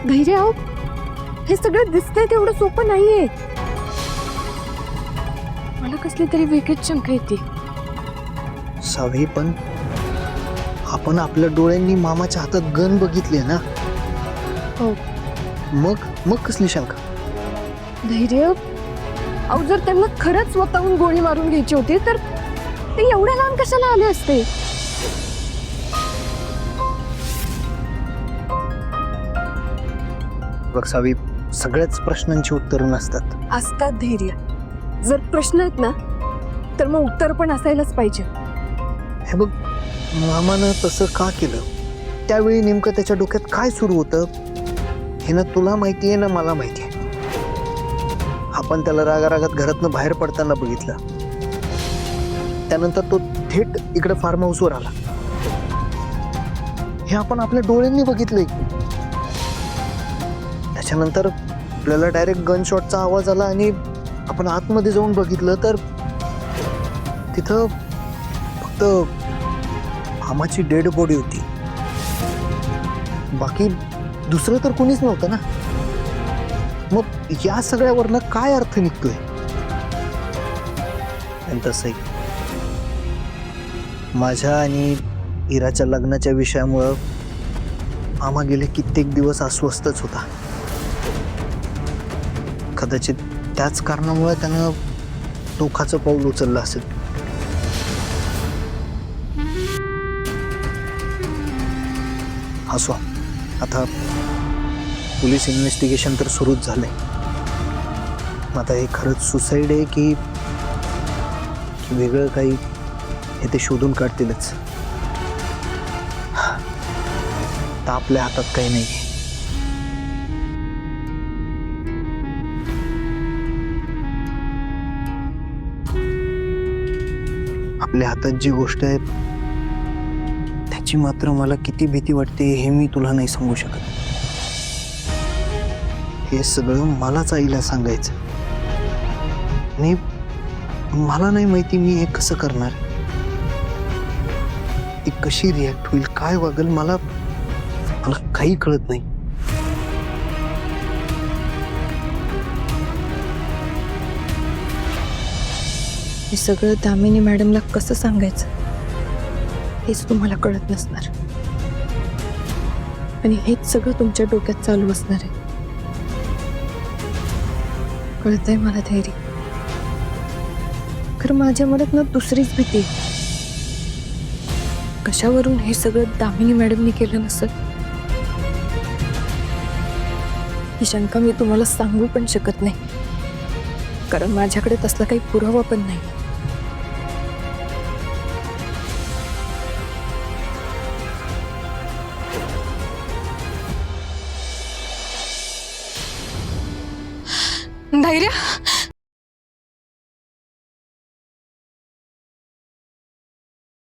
धैर्य आहो, हे सगळं दिसतंय तेवढं सोपं नाहीये. मला कसली तरी वेगळीच शंका येते. सावी, पण आपण आपल्या डोळ्यांनी मामाच्या हातात गन बघितले ना. हो. मग कसली शंका? धैर्य अहो, जर त्यांना खरंच स्वतःहून गोळी मारून घ्यायची होती तर ते एवढ्या लांब कशाला आले असते? बघ सावी, सगळ्याच प्रश्नांची उत्तरं नसतात. असतात धैर्य. जर प्रश्न आहेत ना तर मग उत्तर पण असायलाच पाहिजे. हे बघ, मामानं तसं का केलं, त्यावेळी नेमकं त्याच्या डोक्यात काय सुरू होतं हे ना तुला माहिती आहे ना मला माहिती आहे. आपण त्याला रागारागात घरातनं बाहेर पडताना बघितलं. त्यानंतर तो थेट इकडे फार्म हाऊसवर आला. हे आपण आपल्या डोळ्यांनी बघितलंय. त्याच्यानंतर आपल्याला डायरेक्ट गन शॉटचा आवाज आला आणि आपण आतमध्ये जाऊन बघितलं तर तिथं फक्त मामाची डेड बॉडी होती. बाकी दुसरं तर कोणीच नव्हतं ना. मग या सगळ्यावरनं काय अर्थ निघतोय? आणि तसंही माझ्या आणि इराच्या लग्नाच्या विषयामुळं मामा गेले कित्येक दिवस अस्वस्थच होता. कदाचित त्याच कारणामुळे त्यानं टोकाचं पाऊल उचललं असेल. असो, आता पोलीस इन्व्हेस्टिगेशन तर सुरूच झालंय. आता हे खरंच सुसाईड आहे की वेगळं काही हे ते शोधून काढतीलच. तर आपल्या हातात काही नाही. आपल्या हातात जी गोष्ट आहे त्याची मात्र मला किती भीती वाटते हे मी तुला नाही सांगू शकत. हे सगळं मलाच आईला सांगायचं आणि मला नाही माहिती मी हे कसं करणार. ती कशी रिॲक्ट होईल, काय वागेल, मला काही कळत नाही. हे सगळं दामिनी मॅडमला कसं सांगायचं हेच तुम्हाला कळत नसणार. आणि हेच सगळं तुमच्या डोक्यात चालू असणार आहे. कळतंय मला धैर्य. खरं माझ्या मनात ना दुसरीच भीती आहे. कशावरून हे सगळं दामिनी मॅडमनी केलं नसेल ही शंका मी तुम्हाला सांगू पण शकत नाही. कारण माझ्याकडे तसला काही पुरावा पण नाही. धैर्य